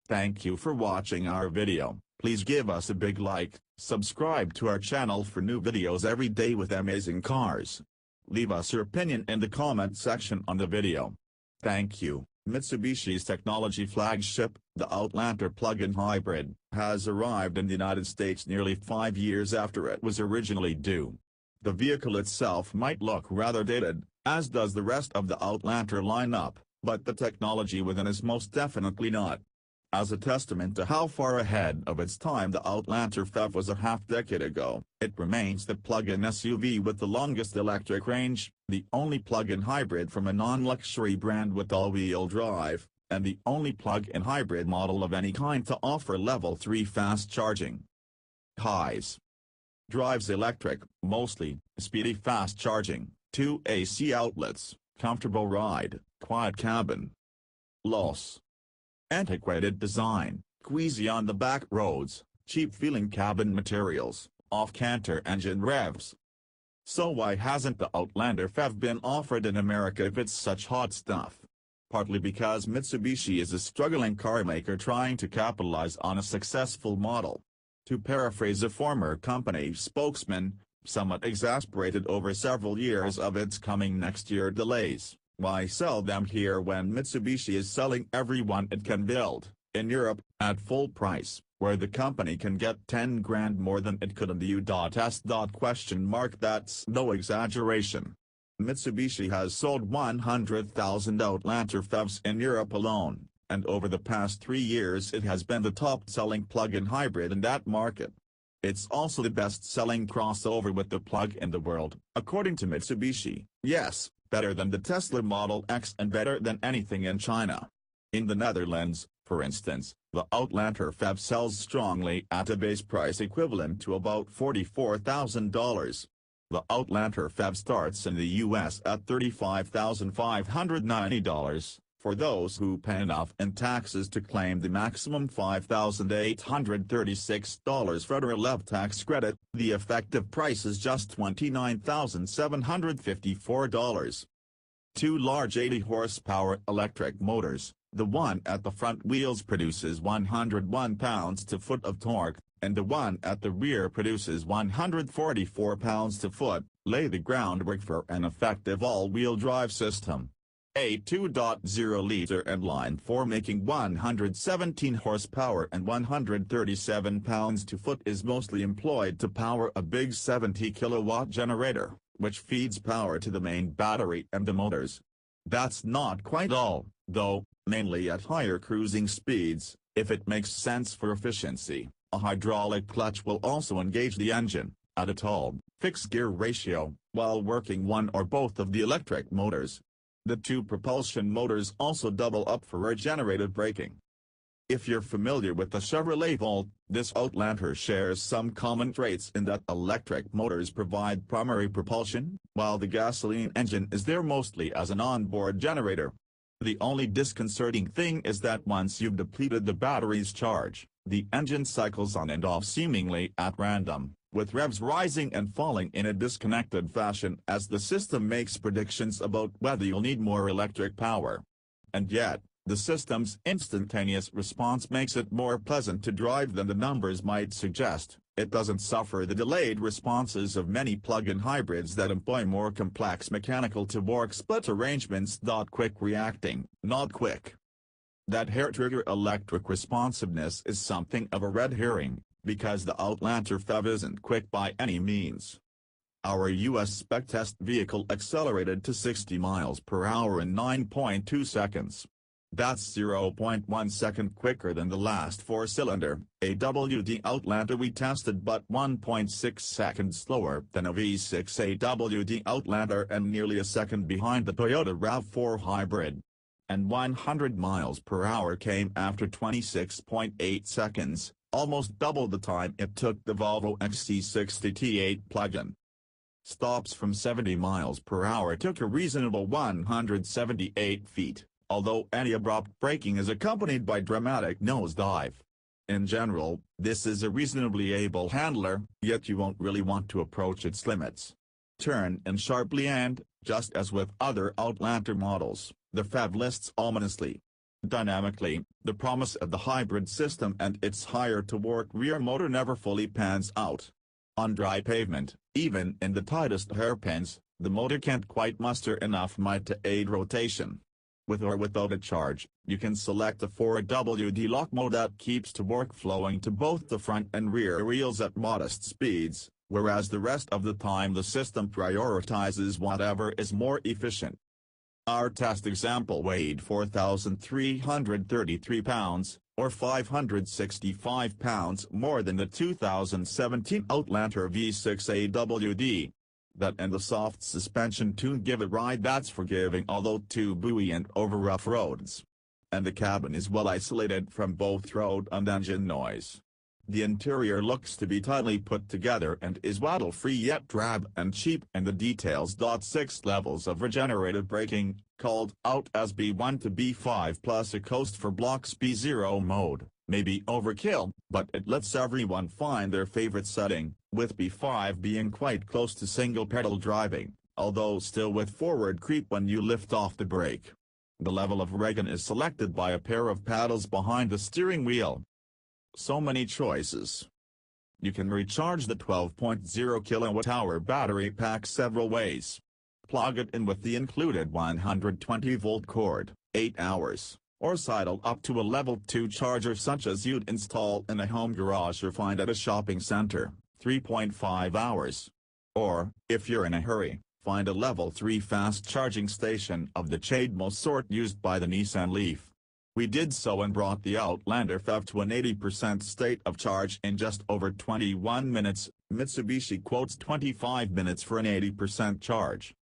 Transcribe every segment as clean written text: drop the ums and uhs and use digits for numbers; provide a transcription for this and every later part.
Thank you for watching our video. Please give us a big like, subscribe to our channel for new videos every day with amazing cars. Leave us your opinion in the comment section on the video. Thank you. Mitsubishi's technology flagship, the Outlander plug-in hybrid, has arrived in the United States nearly 5 years after it was originally due. The vehicle itself might look rather dated, as does the rest of the Outlander lineup, but the technology within is most definitely not. As a testament to how far ahead of its time the Outlander PHEV was a half-decade ago, it remains the plug-in SUV with the longest electric range, the only plug-in hybrid from a non-luxury brand with all-wheel drive, and the only plug-in hybrid model of any kind to offer Level 3 fast charging. Highs. Drives electric, mostly, speedy fast charging, 2 AC outlets, comfortable ride, quiet cabin. Loss. Antiquated design, squeezy on the back roads, cheap-feeling cabin materials, off-canter engine revs. So why hasn't the Outlander PHEV been offered in America if it's such hot stuff? Partly because Mitsubishi is a struggling carmaker trying to capitalize on a successful model. To paraphrase a former company spokesman, somewhat exasperated over several years of its coming next year delays. Why sell them here when Mitsubishi is selling every one it can build, in Europe, at full price, where the company can get 10 grand more than it could in the U.S. That's no exaggeration. Mitsubishi has sold 100,000 Outlander PHEVs in Europe alone, and over the past 3 years it has been the top-selling plug-in hybrid in that market. It's also the best-selling crossover with the plug in the world, according to Mitsubishi. Yes, better than the Tesla Model X and better than anything in China. In the Netherlands, for instance, the Outlander PHEV sells strongly at a base price equivalent to about $44,000. The Outlander PHEV starts in the US at $35,590, for those who pay enough in taxes to claim the maximum $5,836 federal level tax credit. The effective price is just $29,754. 2 large 80-horsepower electric motors, the one at the front wheels produces 101 pounds-to-foot of torque, and the one at the rear produces 144 pounds-to-foot, lay the groundwork for an effective all-wheel drive system. A 2.0-liter inline-4 making 117 horsepower and 137 pounds-to-foot is mostly employed to power a big 70-kilowatt generator, which feeds power to the main battery and the motors. That's not quite all, though, mainly at higher cruising speeds, if it makes sense for efficiency. A hydraulic clutch will also engage the engine, at a tall, fixed gear ratio, while working one or both of the electric motors. The 2 propulsion motors also double up for regenerative braking. If you're familiar with the Chevrolet Volt, this Outlander shares some common traits in that electric motors provide primary propulsion, while the gasoline engine is there mostly as an onboard generator. The only disconcerting thing is that once you've depleted the battery's charge, the engine cycles on and off seemingly at random, with revs rising and falling in a disconnected fashion as the system makes predictions about whether you'll need more electric power. And yet, the system's instantaneous response makes it more pleasant to drive than the numbers might suggest. It doesn't suffer the delayed responses of many plug-in hybrids that employ more complex mechanical to-work split arrangements. Quick reacting, not quick. That hair-trigger electric responsiveness is something of a red herring, because the Outlander PHEV isn't quick by any means. Our US spec test vehicle accelerated to 60 miles per hour in 9.2 seconds. That's 0.1 second quicker than the last 4-cylinder, AWD Outlander we tested, but 1.6 seconds slower than a V6 AWD Outlander and nearly a second behind the Toyota RAV4 Hybrid. And 100 miles per hour came after 26.8 seconds, almost double the time it took the Volvo XC60 T8 plug-in. Stops from 70 miles per hour took a reasonable 178 feet. Although any abrupt braking is accompanied by dramatic nosedive. In general, this is a reasonably able handler, yet you won't really want to approach its limits. Turn in sharply and, just as with other Outlander models, the PHEV lists ominously. Dynamically, the promise of the hybrid system and its higher-torque rear motor never fully pans out. On dry pavement, even in the tightest hairpins, the motor can't quite muster enough might to aid rotation. With or without a charge, you can select the 4WD lock mode that keeps torque flowing to both the front and rear wheels at modest speeds, whereas the rest of the time the system prioritizes whatever is more efficient. Our test example weighed 4,333 pounds, or 565 pounds more than the 2017 Outlander V6 AWD. That and the soft suspension tune give a ride that's forgiving although too buoyant over rough roads. And the cabin is well isolated from both road and engine noise. The interior looks to be tightly put together and is waddle-free yet drab and cheap, and the details. 6 levels of regenerative braking, called out as B1 to B5 plus a coast for blocks B0 mode, may be overkill, but it lets everyone find their favorite setting, with B5 being quite close to single-pedal driving, although still with forward creep when you lift off the brake. The level of regen is selected by a pair of paddles behind the steering wheel. So many choices. You can recharge the 12.0 kWh battery pack several ways. Plug it in with the included 120-volt cord, 8 hours, or sidle up to a level 2 charger such as you'd install in a home garage or find at a shopping center, 3.5 hours. Or, if you're in a hurry, find a level 3 fast charging station of the CHAdeMO sort used by the Nissan Leaf. We did so and brought the Outlander PHEV to an 80% state of charge in just over 21 minutes, Mitsubishi quotes 25 minutes for an 80% charge.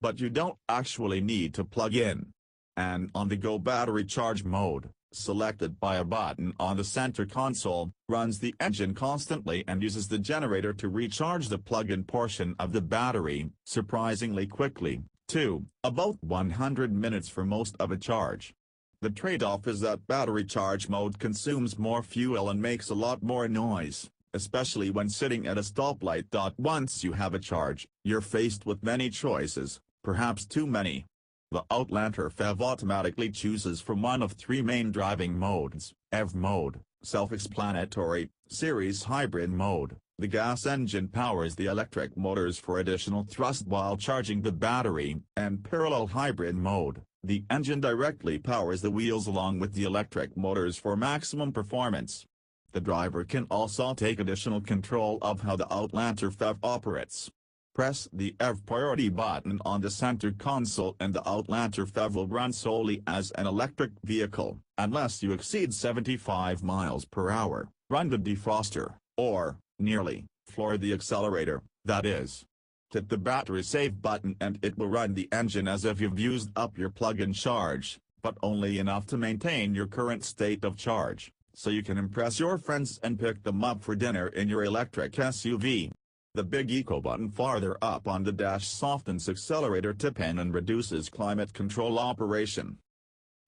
But you don't actually need to plug in. An on-the-go battery charge mode, selected by a button on the center console, runs the engine constantly and uses the generator to recharge the plug-in portion of the battery, surprisingly quickly, too, about 100 minutes for most of a charge. The trade-off is that battery charge mode consumes more fuel and makes a lot more noise, especially when sitting at a stoplight. Once you have a charge, you're faced with many choices, perhaps too many. The Outlander PHEV automatically chooses from one of 3 main driving modes: EV mode, self-explanatory, series hybrid mode. The gas engine powers the electric motors for additional thrust while charging the battery, and parallel hybrid mode. The engine directly powers the wheels along with the electric motors for maximum performance. The driver can also take additional control of how the Outlander PHEV operates. Press the EV priority button on the center console and the Outlander PHEV will run solely as an electric vehicle, unless you exceed 75 miles per hour, run the defroster, or, nearly, floor the accelerator, that is. Hit the battery save button and it will run the engine as if you've used up your plug-in charge, but only enough to maintain your current state of charge, so you can impress your friends and pick them up for dinner in your electric SUV. The big eco button farther up on the dash softens accelerator tip-in and reduces climate control operation.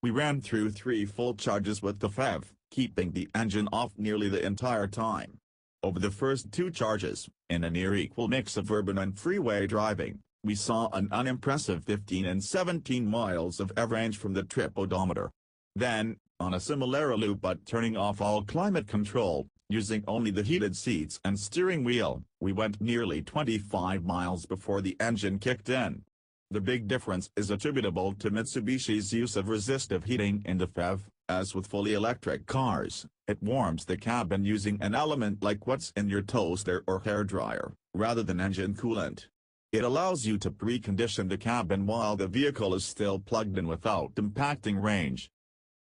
We ran through 3 full charges with the PHEV, keeping the engine off nearly the entire time. Over the first 2 charges, in a near-equal mix of urban and freeway driving, we saw an unimpressive 15 and 17 miles of EV range from the trip odometer. Then, on a similar loop but turning off all climate control, using only the heated seats and steering wheel, we went nearly 25 miles before the engine kicked in. The big difference is attributable to Mitsubishi's use of resistive heating in the PHEV. As with fully electric cars, it warms the cabin using an element like what's in your toaster or hairdryer, rather than engine coolant. It allows you to precondition the cabin while the vehicle is still plugged in without impacting range.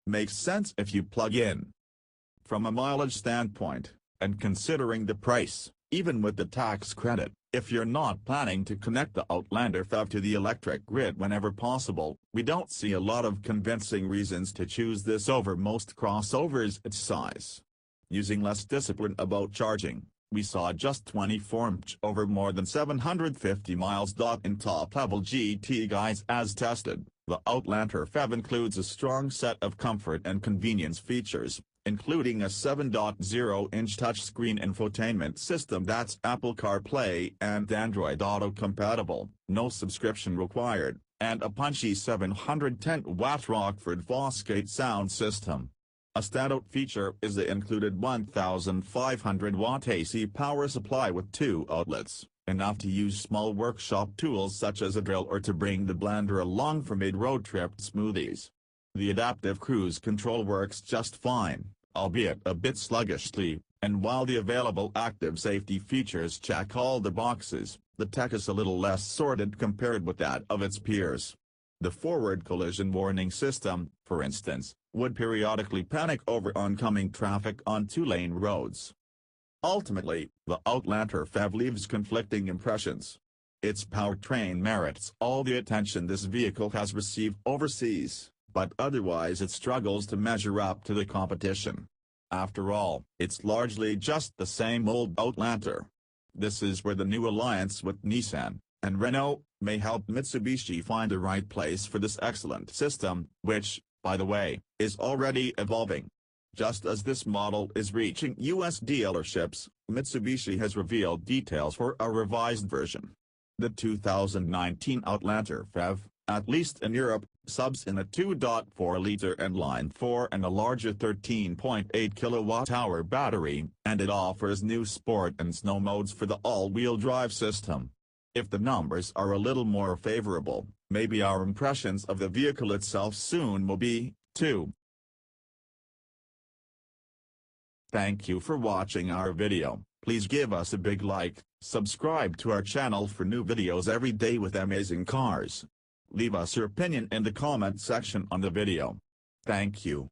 Makes sense if you plug in. From a mileage standpoint, and considering the price, even with the tax credit, if you're not planning to connect the Outlander PHEV to the electric grid whenever possible, we don't see a lot of convincing reasons to choose this over most crossovers its size. Using less discipline about charging, we saw just 24 mph over more than 750 miles. In top-level GT guides as tested, the Outlander PHEV includes a strong set of comfort and convenience features, including a 7.0-inch touchscreen infotainment system that's Apple CarPlay and Android Auto compatible, no subscription required, and a punchy 710-watt Rockford Fosgate sound system. A standout feature is the included 1,500-watt AC power supply with 2 outlets, enough to use small workshop tools such as a drill or to bring the blender along for mid-road trip smoothies. The adaptive cruise control works just fine, albeit a bit sluggishly, and while the available active safety features check all the boxes, the tech is a little less sorted compared with that of its peers. The forward collision warning system, for instance, would periodically panic over oncoming traffic on 2-lane roads. Ultimately, the Outlander PHEV leaves conflicting impressions. Its powertrain merits all the attention this vehicle has received overseas, but otherwise it struggles to measure up to the competition. After all, it's largely just the same old Outlander. This is where the new alliance with Nissan and Renault may help Mitsubishi find the right place for this excellent system, which, by the way, is already evolving. Just as this model is reaching US dealerships, Mitsubishi has revealed details for a revised version. The 2019 Outlander PHEV, at least in Europe, subs in a 2.4-liter inline 4 and a larger 13.8 kWh battery, and it offers new sport and snow modes for the all-wheel drive system. If the numbers are a little more favorable, maybe our impressions of the vehicle itself soon will be, too. Thank you for watching our video. Please give us a big like, subscribe to our channel for new videos every day with amazing cars. Leave us your opinion in the comment section on the video. Thank you.